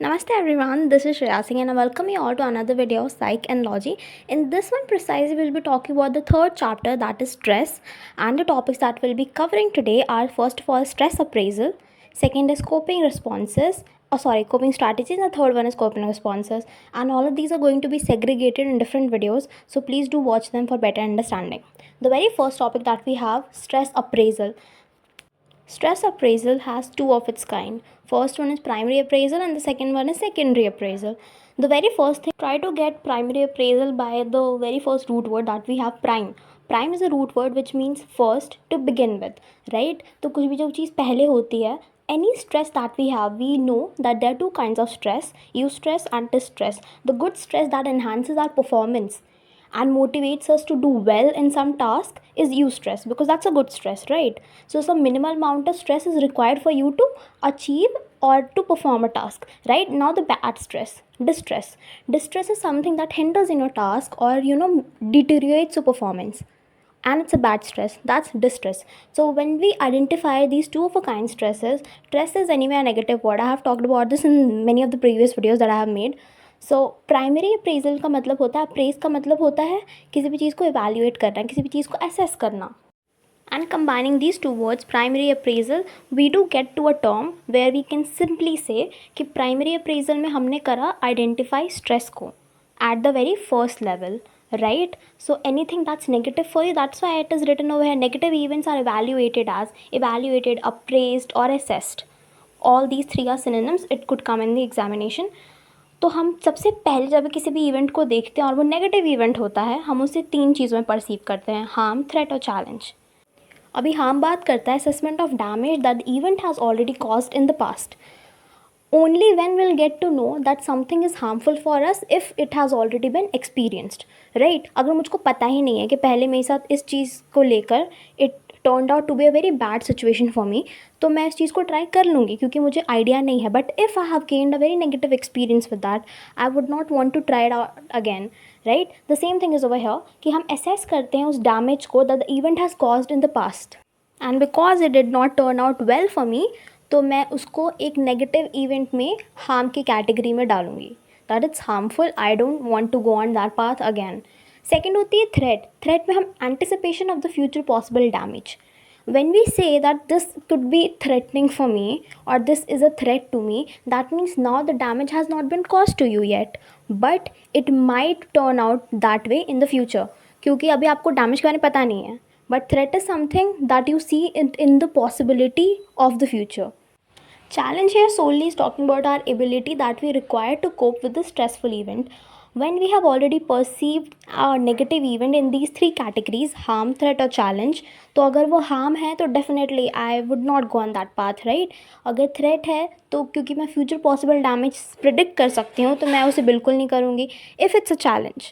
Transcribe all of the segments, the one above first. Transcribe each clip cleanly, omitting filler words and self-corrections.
Namaste everyone, this is Shreya Singh and I welcome you all to another video of Psych and Logy. In this one precisely we'll be talking about the third chapter, that is stress, and the topics that we'll be covering today are first of all stress appraisal, second is coping strategies, and the third one is coping responses, and all of these are going to be segregated in different videos, so please do watch them for better understanding. The very first topic that we have, stress appraisal. Stress appraisal has two of its kind. First one is primary appraisal and the second one is secondary appraisal. The very first thing, try to get primary appraisal by the very first root word that we have, prime. Prime is a root word which means first, to begin with, right? तो कुछ भी जो चीज़ पहले होती है, any stress that we have, we know that there are two kinds of stress, eustress and distress. The good stress that enhances our performance and motivates us to do well in some task is eustress, because that's a good stress, right? So some minimal amount of stress is required for you to achieve or to perform a task, right? Now the bad stress, distress is something that hinders in your task or deteriorates your performance, and it's a bad stress, that's distress. So when we identify these two of a kind stresses, stress is anyway a negative word. I have talked about this in many of the previous videos that I have made. So primary appraisal का मतलब होता है, apprise का मतलब होता है किसी भी चीज़ को इवैल्यूएट करना, किसी भी चीज़ को असेस करना. And combining these two words, primary appraisal, we do get to a term where we can simply say कि primary appraisal में हमने करा identify stress को at the very first level, right? So anything that's negative for you, that's why it is written over here, negative events are evaluated as evaluated, appraised or assessed. All these three are synonyms, it could come in the examination. तो हम सबसे पहले जब किसी भी event को देखते हैं और वो नेगेटिव इवेंट होता है, हम उसे तीन चीज़ों में परसीव करते हैं, हार्म, थ्रेट और चैलेंज. अभी हार्म बात करता है assessment of damage that the event has already caused in the past. Only when will get to know that something is harmful for us if it has already been experienced, right? अगर मुझको पता ही नहीं है कि पहले मेरे साथ इस चीज़ को लेकर it turned out to be a very bad situation for me, तो मैं इस चीज़ को ट्राई कर लूँगी क्योंकि मुझे आइडिया नहीं है. But if I have gained a very negative experience with that, I would not want to try it out again, right? The same thing is over here कि हम असेस करते हैं उस डैमेज को that the event has caused in the past, and because it did not turn out well for me, तो मैं उसको एक नेगेटिव इवेंट में हार्म की कैटेगरी में डालूँगी, that it's harmful, I don't want to go on that path again. Second होती है थ्रेट. थ्रेट में हम anticipation of the future possible damage. When we say that this could be threatening for me or this is a threat to me, that means now the damage has not been caused to you yet, but it might turn out that way in the future. क्योंकि अभी आपको damage के बारे में पता नहीं है, but threat is something that you see in the possibility of the future. Challenge here solely is talking about our ability that we require to cope with the stressful event. When we have already perceived a negative event in these three categories, harm, threat और challenge, तो अगर वो harm है तो definitely I would not go on that path, right? अगर threat है तो क्योंकि मैं future possible damage predict कर सकती हूँ तो मैं उसे बिल्कुल नहीं करूँगी. If it's a challenge,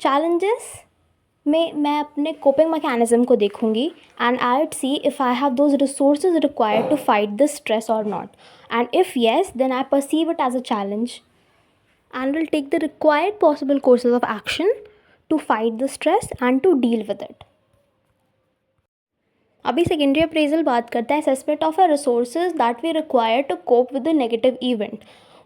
challenges में मैं अपने कोपिंग मैकेनिज्म को देखूंगी and I would see if I have those resources required to fight this stress or not, and if yes then I perceive it as a challenge and will take the required possible courses of action to fight the stress and to deal with it. अभी secondary appraisal बात करता है assessment of a resources that we require to cope with the negative event.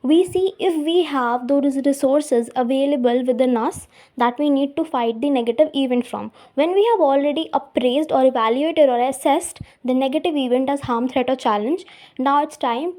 We see if we have those resources available within us that we need to fight the negative event from. When we have already appraised or evaluated or assessed the negative event as harm, threat or challenge, now it's time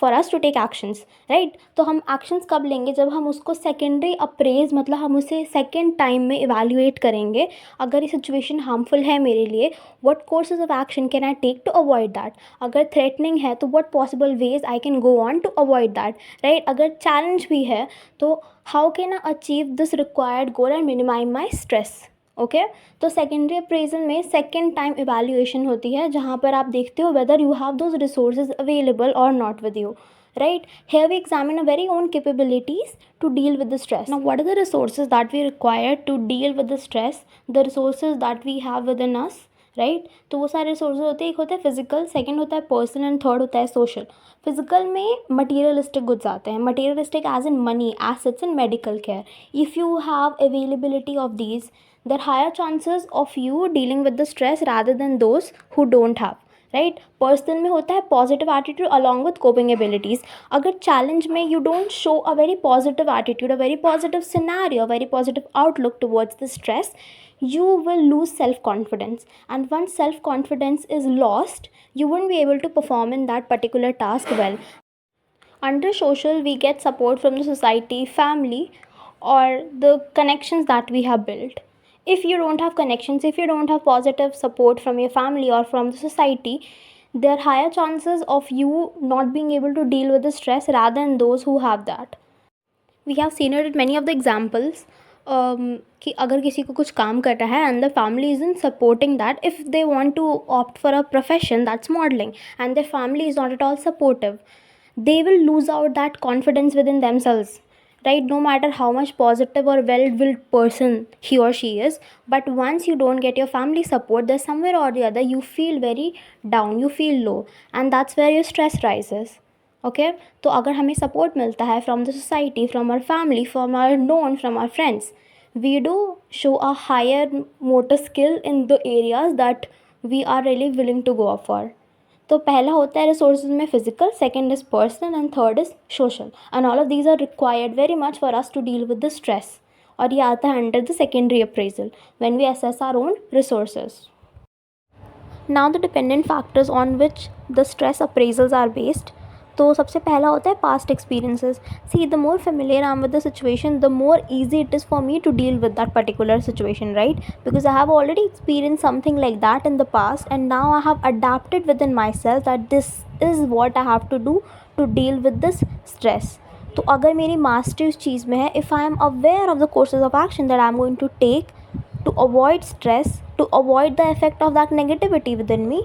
for us to take actions, right? तो हम actions कब लेंगे? जब हम उसको secondary appraise, मतलब हम उसे second time में evaluate करेंगे. अगर ये situation harmful है मेरे लिए, what courses of action can I take to avoid that? अगर threatening है तो what possible ways I can go on to avoid that, right? अगर challenge भी है तो how can I achieve this required goal and minimize my stress? Okay तो secondary appraisal में second time evaluation होती है जहाँ पर आप देखते हो whether you have those resources available or not with you, right? Here we examine our very own capabilities to deal with the stress. Now what are the resources that we require to deal with the stress? The resources that we have within us, right? तो वो सारे resources होते हैं, एक होता है physical, second होता है पर्सनल एंड थर्ड होता है सोशल. फिजिकल में मटीरियलिस्टिक गुड्स आते हैं, materialistic as in money, assets and medical care. If you have availability of these, there are higher chances of you dealing with the stress rather than those who don't have, right. Person में होता है positive attitude along with coping abilities. अगर challenge में you don't show a very positive attitude, a very positive scenario, a very positive outlook towards the stress, you will lose self confidence, and once self confidence is lost, you won't be able to perform in that particular task well. Under social, we get support from the society, family, or the connections that we have built. If you don't have connections, if you don't have positive support from your family or from the society, there are higher chances of you not being able to deal with the stress rather than those who have that. We have seen it in many of the examples, कि अगर किसी को कुछ काम करना है and the family isn't supporting that, if they want to opt for a profession that's modeling and their family is not at all supportive, they will lose out that confidence within themselves, right? No matter how much positive or well-willed person he or she is, but once you don't get your family support, there's somewhere or the other you feel very down, you feel low, and that's where your stress rises. Okay तो अगर हमें support मिलता है from the society, from our family, from our known, from our friends, we do show a higher motor skill in the areas that we are really willing to go for. तो पहला होता है resources में physical, second is personal and third is social, and all of these are required very much for us to deal with the stress. और ये आता है under the secondary appraisal when we assess our own resources. Now the dependent factors on which the stress appraisals are based. तो सबसे पहला होता है past experiences. See the more familiar I am with the situation, the more easy it is for me to deal with that particular situation, right? Because I have already experience something like that in the past and now I have adapted within myself that this is what I have to do to deal with this stress. तो अगर मेरी mastery उस चीज़ में है, if I am aware of the courses of action that I am going to take to avoid stress, to avoid the effect of that negativity within me,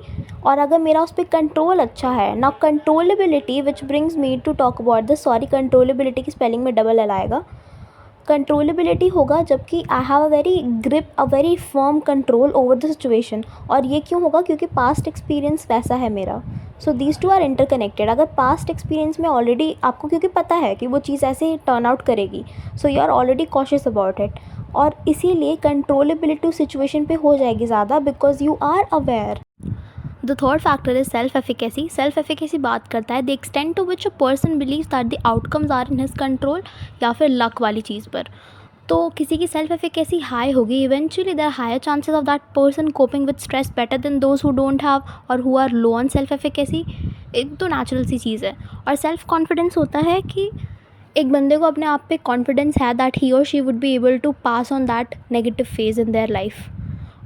और अगर मेरा उस पर कंट्रोल अच्छा है ना, controllability which brings me to talk about the, sorry controllability की spelling में डबल एल आएगा, कंट्रोलेबिलिटी होगा जबकि I have a very grip, a very firm control over the situation. और ये क्यों होगा? क्योंकि पास्ट एक्सपीरियंस वैसा है मेरा. So these two are interconnected. अगर पास्ट एक्सपीरियंस में ऑलरेडी आपको क्योंकि पता है कि वो चीज़ ऐसे टर्न आउट करेगी, so you are already cautious about it, और इसीलिए कंट्रोलेबिलिटी सिचुएशन पे हो जाएगी ज़्यादा because you are aware. The third factor is self efficacy. Self efficacy बात करता है the extent to which a person believes that the outcomes are in his control, या फिर लक वाली चीज़ पर. तो किसी की सेल्फ एफिकेसी हाई होगी, eventually there are higher chances of that person coping with stress better than those who don't have or who are low on self efficacy. एक तो नेचुरल सी चीज़ है. और सेल्फ कॉन्फिडेंस होता है कि एक बंदे को अपने आप पे कॉन्फिडेंस है दैट ही और she would be able to pass on that negative phase in their life.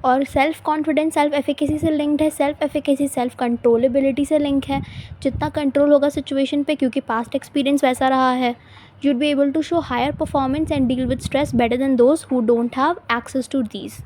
और सेल्फ कॉन्फिडेंस सेल्फ एफिकेसी से लिंक्ड है, सेल्फ एफिकेसी सेल्फ कंट्रोलेबिलिटी से लिंक है. जितना कंट्रोल होगा सिचुएशन पे, क्योंकि पास्ट एक्सपीरियंस वैसा रहा है, you'd be able to show higher performance and deal with stress better than those who don't have access to these.